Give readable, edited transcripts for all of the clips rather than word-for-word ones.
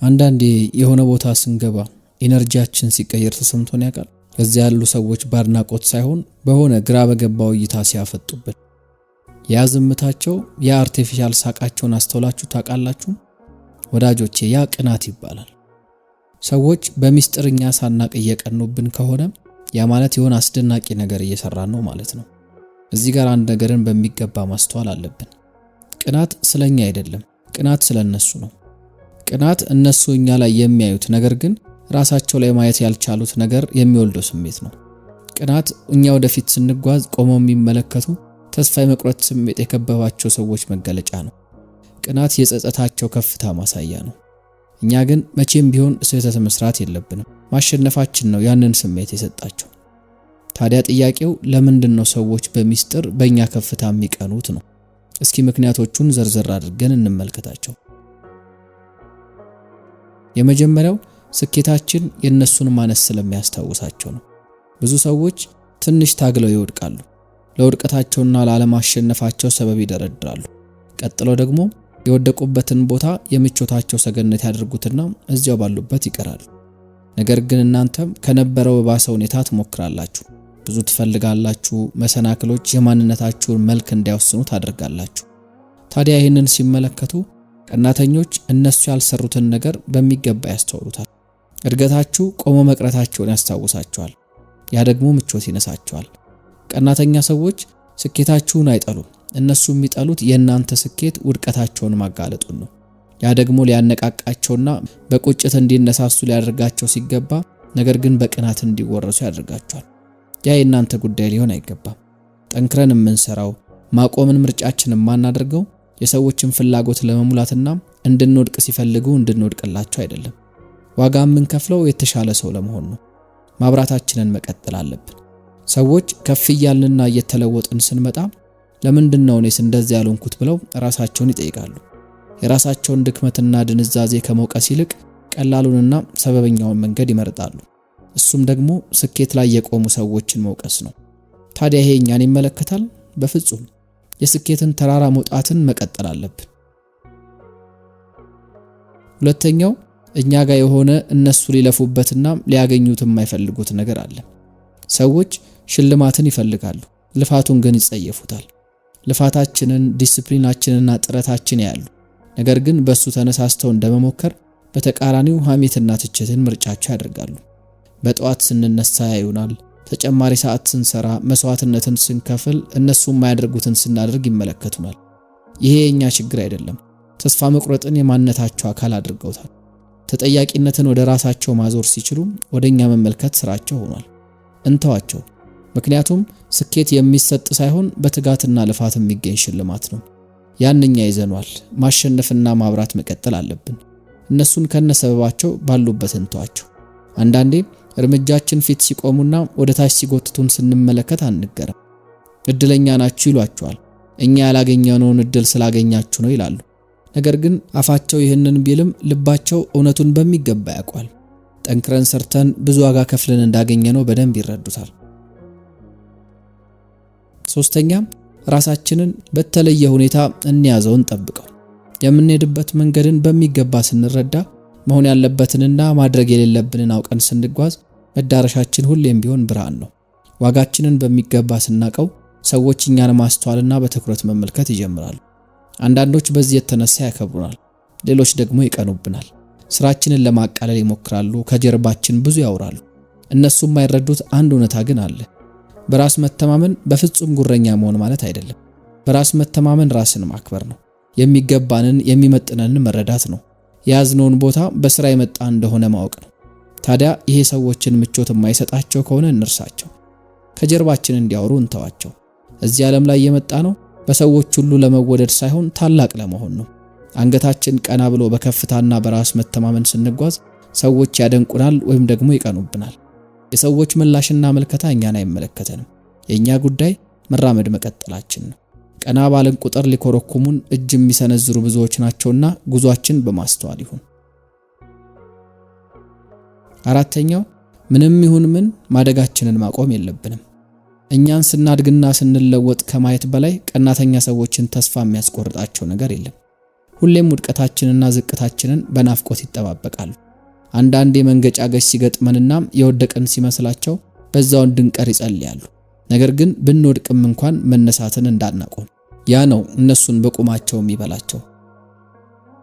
አንዳንዴ የሆነ ቦታ ስንገባ ኢነርጂያችን ሲቀየር ተሰምቶን ያውቃል። እዚያ ያሉ ሰዎች ባድናቆት ሳይሆን በሆነ ግራ በገባው እይታ ሲያፈጡብን፣ ያ ዝምታቸው፣ ያ አርቲፊሻል ሳቃቸውን አስተውላችሁ ታውቃላችሁ? ወዳጆቼ ያ ቅናት ይባላል። ሰዎች በሚስጥርኛ ሳናቅ እየቀኑብን ከሆነ ያ ማለት የሆነ አስደናቂ ነገር እየሰራን ነው ማለት ነው። እዚህ ጋር አንድ ነገርን በሚገባ ማስተዋል አለብን። ቅናት ስለኛ አይደለም፣ ቅናት ስለነሱ ነው። ቅናት እነሱ እኛ ላይ የሚያዩት ነገር ግን ራሳቸው ላይ ማየት ያልቻሉት ነገር የሚወልደው ስሜት ነው። ቅናት እኛ ወደፊት ስንጓዝ ቆመው የሚመለከቱ ተስፋ የመቁረጥ ስሜት የከበባቸው ሰዎች መገለጫ ነው። ቅናት የጸጸታቸው ከፍታ ማሳያ ነው። እኛ ግን መቼም ቢሆን ስህተት መስራት የለብንም። ማሸነፋችን ነው ያንን ስሜት የሰጣቸው። ታዲያ ጥያቄው ለምንድነው ሰዎች በሚስጥር በእኛ ከፍታ የሚቀኑት ነው? እስኪ ምክንያቶቹን ዘርዘር አድርገን እንመልከታቸው። የመጀመሪያው ስኬታችን የነሱን ማነስ ስለሚያስታውሳቸው ነው። ብዙ ሰዎች ትንሽ ታግለው ይወድቃሉ። ለውድቀታቸውና ላለማሸነፋቸው ሰበብ ይደረድራሉ። ቀጥሎ ደግሞ የወደቁበትን ቦታ የምቾታቸው ሰገነት ያደርጉትና እዚያው ባሉበት ይቀራሉ። ነገር ግን እናንተም ከነበረው በባሰ ሁኔታ ትሞክራላችሁ። ብዙ ትፈልጋላችሁ። መሰናክሎች የማንነታችሁን መልክ እንዲያወስኑ ታደርጋላችሁ። ታዲያ ይህንን ሲመለከቱ ቀናተኞች እነሱ ያልሰሩትን ነገር በሚገባ ያስተውሉታል። እድገታችሁ ቆሞ መቅረታቸውን ያስታውሳቸዋል። ያ ደግሞ ምቾት ይነሳቸዋል። ቀናተኛ ሰዎች ስኬታችሁን አይጠሉም። እነሱ የሚጠሉት የእናንተ ስኬት ውድቀታቸውን ማጋለጡን ነው። ያ ደግሞ ሊያነቃቃቸውና በቁጭት እንዲነሳሱ ሊያደርጋቸው ሲገባ ነገር ግን በቅናት እንዲወረሱ ያደርጋቸዋል። ያ የእናንተ ጉዳይ ሊሆን አይገባም። ጠንክረን የምንሰራው ማቆምን ምርጫችን የማናደርገው የሰዎችን ፍላጎት ለመሙላትና እንድንወድቅ ሲፈልጉ እንድንወድቅላቸው አይደለም። ዋጋ የምንከፍለው የተሻለ ሰው ለመሆን ነው። ማብራታችንን መቀጠል አለብን። ሰዎች ከፍ እያልንና እየተለወጥን ስንመጣ ለምንድነው እኔስ እንደዚህ ያልሆንኩት ብለው ራሳቸውን ይጠይቃሉ። የራሳቸውን ድክመትና ድንዛዜ ከመውቀስ ይልቅ ቀላሉንና ሰበበኛውን መንገድ ይመርጣሉ። እሱም ደግሞ ስኬት ላይ የቆሙ ሰዎችን መውቀስ ነው። ታዲያ ይሄ እኛን ይመለከታል? በፍጹም። የስኬትን ተራራ መውጣትን መቀጠል አለብን። ሁለተኛው እኛ ጋር የሆነ እነሱ ሊለፉበትና ሊያገኙት የማይፈልጉት ነገር አለ። ሰዎች ሽልማትን ይፈልጋሉ፣ ልፋቱን ግን ይጸየፉታል። ልፋታችንን፣ ዲሲፕሊናችንና ጥረታችን ያያሉ። ነገር ግን በሱ ተነሳስተው እንደመሞከር በተቃራኒው ሐሜትና ትችትን ምርጫቸው ያደርጋሉ። በጠዋት ስንነሳ ያዩናል። ተጨማሪ ሰዓት ስንሰራ፣ መስዋዕትነትን ስንከፍል እነሱ የማያደርጉትን ስናደርግ ይመለከቱናል። ይሄ የኛ ችግር አይደለም። ተስፋ መቁረጥን የማንነታቸው አካል አድርገውታል። ተጠያቂነትን ወደ ራሳቸው ማዞር ሲችሉ ወደኛ መመልከት ስራቸው ሆኗል። እንተዋቸው። ምክንያቱም ስኬት የሚሰጥ ሳይሆን በትጋትና ልፋት የሚገኝ ሽልማት ነው። ያንኛ ይዘኗል። ማሸነፍና ማብራት መቀጠል አለብን። እነሱን ከነሰበባቸው ባሉበት እንተዋቸው። አንዳንዴ እርምጃችን ፊት ሲቆሙና ወደ ታች ሲጎትቱን ስንመለከት አንገረም። እድለኛ ናችሁ ይሏቸዋል። እኛ ያላገኘነውን እድል ስላገኛችሁ ነው ይላሉ። ነገር ግን አፋቸው ይህንን ቢልም ልባቸው እውነቱን በሚገባ ያውቃል። ጠንክረን ሰርተን ብዙ ዋጋ ከፍለን እንዳገኘነው በደንብ ይረዱታል። ሶስተኛ ራሳችንን በተለየ ሁኔታ እንያዘውን ጠብቀው። የምንሄድበት መንገድን በሚገባ ስንረዳ መሆን ያለበትንና ማድረግ የሌለብንን አውቀን ስንጓዝ መዳረሻችን ሁሌም ቢሆን ብርሃን ነው። ዋጋችንን በሚገባ ስናቀው ሰዎች እኛን ማስተዋልና በትኩረት መመልከት ይጀምራሉ። አንዳንዶች በዚህ የተነሳ ያከብሩናል፣ ሌሎች ደግሞ ይቀኑብናል። ስራችንን ለማቃለል ይሞክራሉ፣ ከጀርባችን ብዙ ያወራሉ። እነሱ የማይረዱት አንድ እውነታ ግን አለ። በራስ መተማመን በፍጹም ጉረኛ መሆን ማለት አይደለም። በራስ መተማመን ራስን ማክበር ነው። የሚገባንን የሚመጥነንን መረዳት ነው። የያዝነውን ቦታ በስራ የመጣ እንደሆነ ማወቅ ነው። ታዲያ ይሄ ሰዎችን ምቾት የማይሰጣቸው ከሆነ እንርሳቸው። ከጀርባችን እንዲያወሩ እንተዋቸው። እዚህ ዓለም ላይ የመጣ ነው በሰዎች ሁሉ ለመወደድ ሳይሆን ታላቅ ለመሆን ነው። አንገታችን ቀና ብሎ በከፍታና በራስ መተማመን ስንጓዝ ሰዎች ያደንቁናል ወይም ደግሞ ይቀኑብናል። የሰዎች ምላሽና መልከታ እኛን አይመለከተንም። የኛ ጉዳይ መራመድ መቀጠላችን ነው። ቀና ባለን ቁጥር ሊኮረኩሙን እጅ የሚሰነዝሩ ብዙዎች ናቸውና ጉዟችን በማስተዋል ይሁን። አራተኛው ምንም ይሁን ምን ማደጋችንን ማቆም የለብንም። እኛን ስናድግና ስንለወጥ ከማየት በላይ ቀናተኛ ሰዎችን ተስፋ የሚያስቆርጣቸው ነገር የለም። ሁሌም ውድቀታችንና ዝቅታችንን በናፍቆት ይጠባበቃሉ። አንዳንዴ መንገጫገጭ ሲገጥመንና የወደቀን ሲመስላቸው በዛው እንድንቀር ይጸልያሉ። ነገር ግን ብንወድቅም እንኳን መነሳትን እንዳናቆም። ያ ነው እነሱን በቁማቸው የሚበላቸው።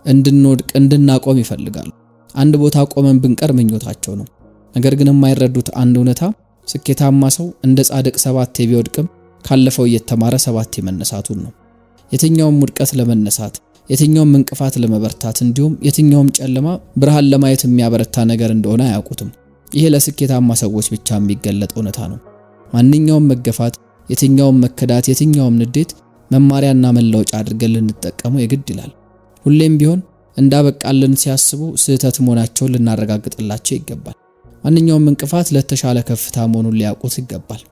እንድንወድቅ እንድናቆም ይፈልጋሉ። አንድ ቦታ ቆመን ብንቀር ምኞታቸው ነው። ነገር ግን የማይረዱት አንድ እውነታ ስኬታማ ሰው እንደ ጻድቅ 7 ቢወድቅም ካለፈው እየተማረ 7 መነሳቱን ነው። የትኛውም ውድቀት ለመነሳት፣ የትኛውም እንቅፋት ለመበርታት እንዲሁም የትኛውም ጨለማ ብርሃን ለማየት የሚያበረታ ነገር እንደሆነ አያውቁትም። ይሄ ለስኬታማ ሰዎች ብቻ የሚገለጥ እውነታ ነው። ማንኛውም መገፋት፣ የትኛውም መከዳት፣ የትኛውም ንዴት መማሪያና መለወጫ አድርገን ልንጠቀመው የግድ ይላል። ሁሌም ቢሆን እንዳበቃልን ሲያስቡ ስህተት መሆናቸውን ልናረጋግጥላቸው ይገባል። ማንኛውም እንቅፋት ለተሻለ ከፍታ መሆኑን ሊያውቁት ይገባል።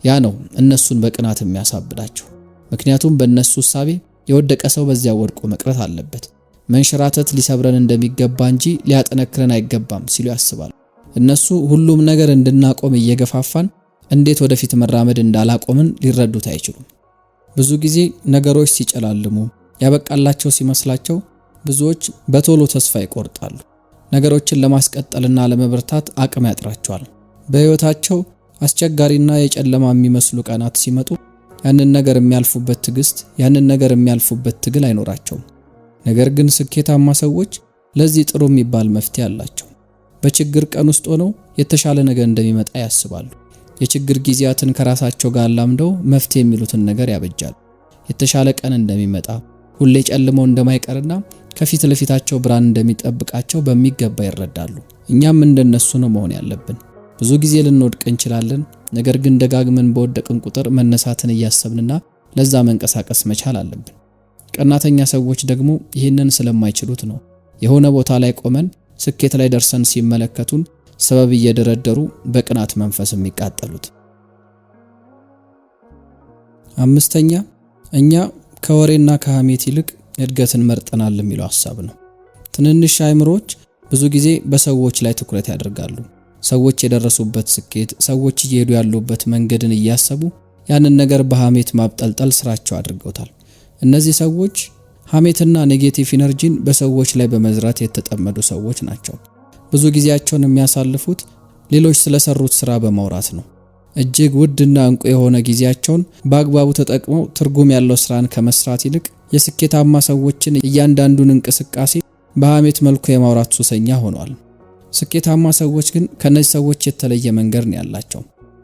ያ ነው እነሱን በቅናት የሚያሳብዳቸው። ምክንያቱም በእነሱ እሳቤ የወደቀ ሰው በዚያ ወድቆ መቅረት አለበት፣ መንሸራተት ሊሰብረን እንደሚገባ እንጂ ሊያጠነክረን አይገባም ሲሉ ያስባሉ። እነሱ ሁሉም ነገር እንድናቆም እየገፋፋን እንዴት ወደፊት መራመድ እንዳላቆምን ሊረዱት አይችሉም። ብዙ ጊዜ ነገሮች ሲጨላልሙ ያበቃላቸው ሲመስላቸው ብዙዎች በቶሎ ተስፋ ይቆርጣሉ። ነገሮችን ለማስቀጠልና ለመበርታት አቅም ያጥራቸዋል። በህይወታቸው አስቸጋሪና የጨለማ የሚመስሉ ቀናት ሲመጡ ያንን ነገር የሚያልፉበት ትዕግስት፣ ያንን ነገር የሚያልፉበት ትግል አይኖራቸውም። ነገር ግን ስኬታማ ሰዎች ለዚህ ጥሩ የሚባል መፍትሄ አላቸው። በችግር ቀን ውስጥ ሆነው የተሻለ ነገር እንደሚመጣ ያስባሉ። የችግር ጊዜያትን ከራሳቸው ጋር ላምደው መፍትሄ የሚሉትን ነገር ያበጃሉ። የተሻለ ቀን እንደሚመጣ፣ ሁሌ ጨልመው እንደማይቀርና ከፊት ለፊታቸው ብርሃን እንደሚጠብቃቸው በሚገባ ይረዳሉ። እኛም እንደነሱ ነው መሆን ያለብን። ብዙ ጊዜ ልንወድቅ እንችላለን። ነገር ግን ደጋግመን በወደቅን ቁጥር መነሳትን እያሰብንና ለዛ መንቀሳቀስ መቻል አለብን። ቀናተኛ ሰዎች ደግሞ ይህንን ስለማይችሉት ነው የሆነ ቦታ ላይ ቆመን ስኬት ላይ ደርሰን ሲመለከቱን ሰበብ እየደረደሩ በቅናት መንፈስ የሚቃጠሉት። 5ኛ እኛ ከወሬና ከሐሜት ይልቅ እድገትን መርጠናል የሚለው ሐሳብ ነው። ትንንሽ አእምሮዎች ብዙ ጊዜ በሰዎች ላይ ትኩረት ያደርጋሉ። ሰዎች የደረሱበት ስኬት፣ ሰዎች እየሄዱ ያሉበት መንገድን እያሰቡ ያንን ነገር በሐሜት ማብጠልጠል ስራቸው አድርገውታል። እነዚህ ሰዎች ሐሜትና ኔጌቲቭ ኢነርጂን በሰዎች ላይ በመዝራት የተጠመዱ ሰዎች ናቸው። ብዙ ጊዜያቸውን የሚያሳልፉት ሌሎች ስለሰሩት ስራ በማውራት ነው። እጅግ ውድና እንቁ የሆነ ጊዜያቸውን በአግባቡ ተጠቅመው ትርጉም ያለው ስራን ከመስራት ይልቅ የስኬታማ ሰዎችን እያንዳንዱን እንቅስቃሴ በሐሜት መልኩ የማውራት ሱሰኛ ሆነዋል። ስኬታማ ሰዎች ግን ከነዚህ ሰዎች የተለየ መንገድ ነው ያላቸው።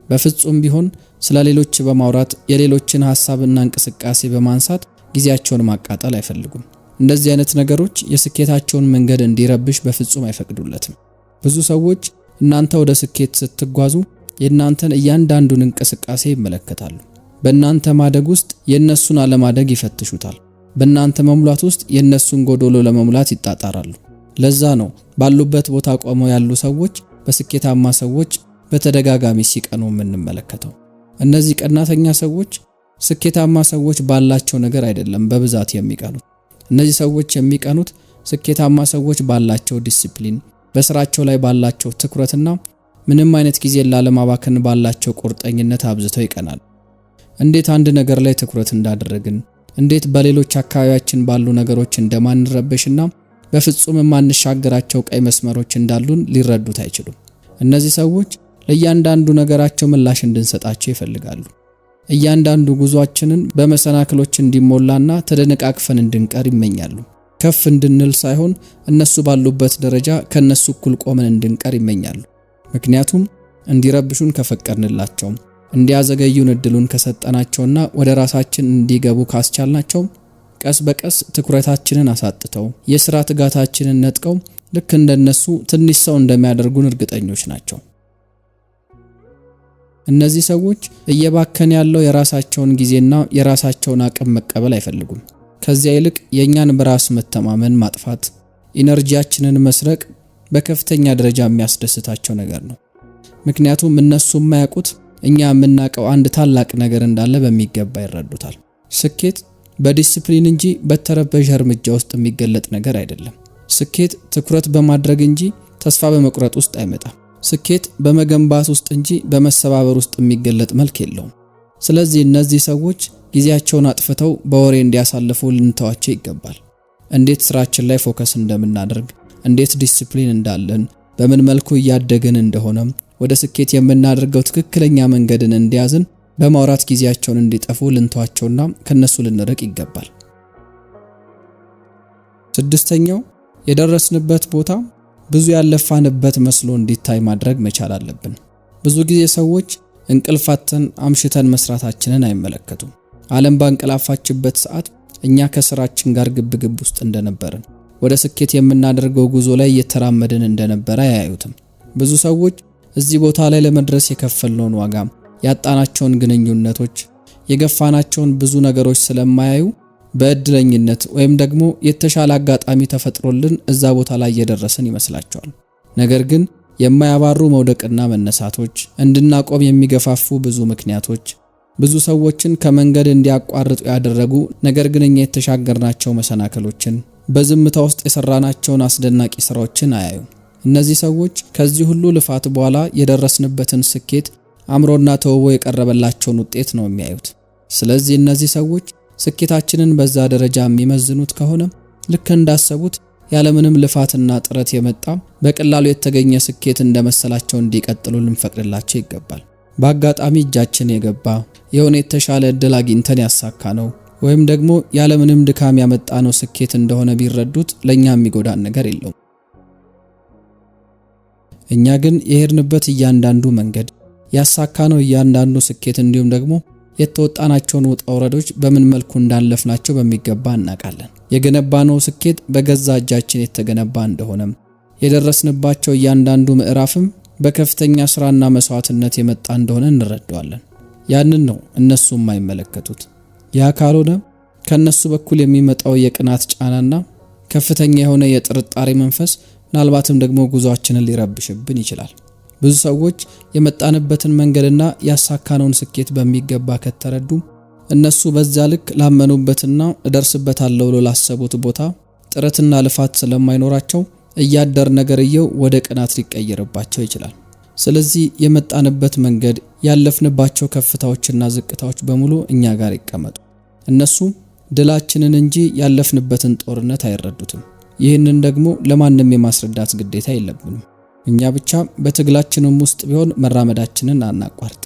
በፍጹም ቢሆን ስለ ሌሎች በማውራት የሌሎችን ሐሳብና እንቅስቃሴ በማንሳት ጊዜያቸውን ማቃጠል አይፈልጉም። እንደዚህ አይነት ነገሮች የስኬታቸውን መንገድ እንዲረብሽ በፍጹም አይፈቅዱለትም። ብዙ ሰዎች እናንተ ወደ ስኬት ስትጓዙ የእናንተን እያንዳንዱን እንቅስቃሴ ይመለከታሉ። በእናንተ ማደግ ውስጥ የእነሱን አለማደግ ይፈትሹታል። በእናንተ መሙላት ውስጥ የእነሱን ጎዶሎ ለመሙላት ይጣጣራሉ። ለዛ ነው ባሉበት ቦታ ቆመው ያሉ ሰዎች በስኬታማ ሰዎች በተደጋጋሚ ሲቀኑ የምንመለከተው። እነዚህ ቀናተኛ ሰዎች ስኬታማ ሰዎች ባላቸው ነገር አይደለም በብዛት የሚቀኑት። እነዚህ ሰዎች የሚቀኑት ስኬታማ ሰዎች ባላቸው ዲሲፕሊን፣ በስራቸው ላይ ባላቸው ትኩረትና ምንም አይነት ጊዜ ላለማባከን ባላቸው ቁርጠኝነት አብዝተው ይቀናሉ። እንዴት አንድ ነገር ላይ ትኩረት እንዳደረግን፣ እንዴት በሌሎች አካባቢያችን ባሉ ነገሮች እንደማንረበሽና በፍጹም የማንሻገራቸው ቀይ መስመሮች እንዳሉን ሊረዱት አይችሉም። እነዚህ ሰዎች ለእያንዳንዱ ነገራቸው ምላሽ እንድንሰጣቸው ይፈልጋሉ። እያንዳንዱ ጉዟችንን በመሰናክሎች እንዲሞላና ተደነቃቅፈን እንድንቀር ይመኛሉ። ከፍ እንድንል ሳይሆን እነሱ ባሉበት ደረጃ ከነሱ እኩል ቆመን እንድንቀር ይመኛሉ። ምክንያቱም እንዲረብሹን ከፈቀድንላቸው፣ እንዲያዘገዩን እድሉን ከሰጠናቸውና ወደ ራሳችን እንዲገቡ ካስቻልናቸው ቀስ በቀስ ትኩረታችንን አሳጥተው የሥራ ትጋታችንን ነጥቀው ልክ እንደነሱ ትንሽ ሰው እንደሚያደርጉን እርግጠኞች ናቸው። እነዚህ ሰዎች እየባከነ ያለው የራሳቸውን ጊዜና የራሳቸውን አቅም መቀበል አይፈልጉም። ከዚያ ይልቅ የኛን በራስ መተማመን ማጥፋት፣ ኢነርጂያችንን መስረቅ በከፍተኛ ደረጃ የሚያስደስታቸው ነገር ነው። ምክንያቱም እነሱ የማያውቁት እኛ የምናውቀው አንድ ታላቅ ነገር እንዳለ በሚገባ ይረዱታል። ስኬት በዲሲፕሊን እንጂ በተረበሸ እርምጃ ውስጥ የሚገለጥ ነገር አይደለም። ስኬት ትኩረት በማድረግ እንጂ ተስፋ በመቁረጥ ውስጥ አይመጣም። ስኬት በመገንባት ውስጥ እንጂ በመሰባበር ውስጥ የሚገለጥ መልክ የለውም። ስለዚህ እነዚህ ሰዎች ጊዜያቸውን አጥፍተው በወሬ እንዲያሳልፉ ልንተዋቸው ይገባል። እንዴት ስራችን ላይ ፎከስ እንደምናደርግ፣ እንዴት ዲሲፕሊን እንዳለን፣ በምን መልኩ እያደግን እንደሆነ፣ ወደ ስኬት የምናደርገው ትክክለኛ መንገድን እንዲያዝን በማውራት ጊዜያቸውን እንዲጠፉ ልንተዋቸውና ከነሱ ልንርቅ ይገባል። ስድስተኛው የደረስንበት ቦታ ብዙ ያለፋንበት መስሎ እንዲታይ ማድረግ መቻል አለብን። ብዙ ጊዜ ሰዎች እንቅልፋትን አምሽተን መስራታችንን አይመለከቱም። ዓለም ባንቀላፋችበት ሰዓት እኛ ከስራችን ጋር ግብግብ ውስጥ እንደነበርን፣ ወደ ስኬት የምናደርገው ጉዞ ላይ እየተራመድን እንደነበረ አያዩትም። ብዙ ሰዎች እዚህ ቦታ ላይ ለመድረስ የከፈልነውን ዋጋ፣ ያጣናቸውን ግንኙነቶች፣ የገፋናቸውን ብዙ ነገሮች ስለማያዩ በእድለኝነት ወይም ደግሞ የተሻለ አጋጣሚ ተፈጥሮልን እዛ ቦታ ላይ እየደረስን ይመስላቸዋል። ነገር ግን የማያባሩ መውደቅና መነሳቶች፣ እንድናቆም የሚገፋፉ ብዙ ምክንያቶች፣ ብዙ ሰዎችን ከመንገድ እንዲያቋርጡ ያደረጉ ነገር ግን እኛ የተሻገርናቸው መሰናክሎችን፣ በዝምታ ውስጥ የሰራናቸውን አስደናቂ ስራዎችን አያዩ። እነዚህ ሰዎች ከዚህ ሁሉ ልፋት በኋላ የደረስንበትን ስኬት አምሮና ተውቦ የቀረበላቸውን ውጤት ነው የሚያዩት። ስለዚህ እነዚህ ሰዎች ስኬታችንን በዛ ደረጃ የሚመዝኑት ከሆነ ልክ እንዳሰቡት ያለምንም ልፋትና ጥረት የመጣ በቀላሉ የተገኘ ስኬት እንደመሰላቸው እንዲቀጥሉ ልንፈቅድላቸው ይገባል። በአጋጣሚ እጃችን የገባ የሆነ የተሻለ እድል አግኝተን ያሳካ ነው ወይም ደግሞ ያለምንም ድካም ያመጣነው ስኬት እንደሆነ ቢረዱት ለኛ የሚጎዳን ነገር የለውም። እኛ ግን የሄድንበት እያንዳንዱ መንገድ፣ ያሳካነው እያንዳንዱ ስኬት እንዲሁም ደግሞ የተወጣናቸውን ውጣ ውረዶች በምን መልኩ እንዳለፍናቸው በሚገባ እናውቃለን። የገነባነው ስኬት በገዛ እጃችን የተገነባ እንደሆነም የደረስንባቸው እያንዳንዱ ምዕራፍም በከፍተኛ ስራና መስዋዕትነት የመጣ እንደሆነ እንረዳዋለን። ያንን ነው እነሱ የማይመለከቱት። ያ ካልሆነ ከነሱ በኩል የሚመጣው የቅናት ጫናና ከፍተኛ የሆነ የጥርጣሬ መንፈስ ምናልባትም ደግሞ ጉዟችንን ሊረብሽብን ይችላል። ብዙ ሰዎች የመጣንበትን መንገድና ያሳካነውን ስኬት በሚገባ ከተረዱ እነሱ በዛ ልክ ላመኑበትና እደርስበታለሁ ብሎ ላሰቡት ቦታ ጥረትና ልፋት ስለማይኖራቸው እያደር ነገርየው ወደ ቅናት ሊቀየርባቸው ይችላል። ስለዚህ የመጣንበት መንገድ፣ ያለፍንባቸው ከፍታዎችና ዝቅታዎች በሙሉ እኛ ጋር ይቀመጡ። እነሱ ድላችንን እንጂ ያለፍንበትን ጦርነት አይረዱትም። ይህንን ደግሞ ለማንም የማስረዳት ግዴታ የለብንም። እኛ ብቻ በትግላችንም ውስጥ ቢሆን መራመዳችንን አናቋርጥ።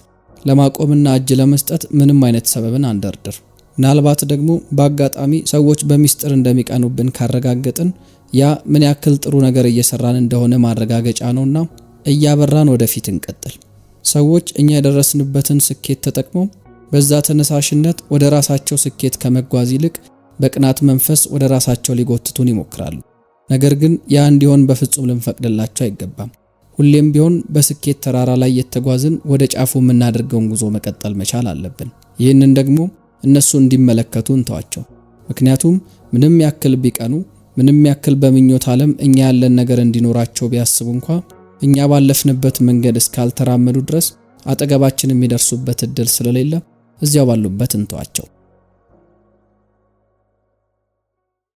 ለማቆምና እጅ ለመስጠት ምንም አይነት ሰበብን አንደርድር። ምናልባት ደግሞ በአጋጣሚ ሰዎች በሚስጥር እንደሚቀኑብን ካረጋገጥን ያ ምን ያክል ጥሩ ነገር እየሰራን እንደሆነ ማረጋገጫ ነውና እያበራን ወደፊት እንቀጥል። ሰዎች እኛ የደረስንበትን ስኬት ተጠቅመው በዛ ተነሳሽነት ወደ ራሳቸው ስኬት ከመጓዝ ይልቅ በቅናት መንፈስ ወደ ራሳቸው ሊጎትቱን ይሞክራሉ። ነገር ግን ያ እንዲሆን በፍጹም ልንፈቅድላቸው አይገባም። ሁሌም ቢሆን በስኬት ተራራ ላይ የተጓዝን ወደ ጫፉ የምናደርገውን ጉዞ መቀጠል መቻል አለብን። ይህንን ደግሞ እነሱ እንዲመለከቱ እንተዋቸው። ምክንያቱም ምንም ያክል ቢቀኑ፣ ምንም ያክል በምኞት ዓለም እኛ ያለን ነገር እንዲኖራቸው ቢያስቡ እንኳ እኛ ባለፍንበት መንገድ እስካልተራመዱ ድረስ አጠገባችን የሚደርሱበት እድል ስለሌለ እዚያው ባሉበት እንተዋቸው።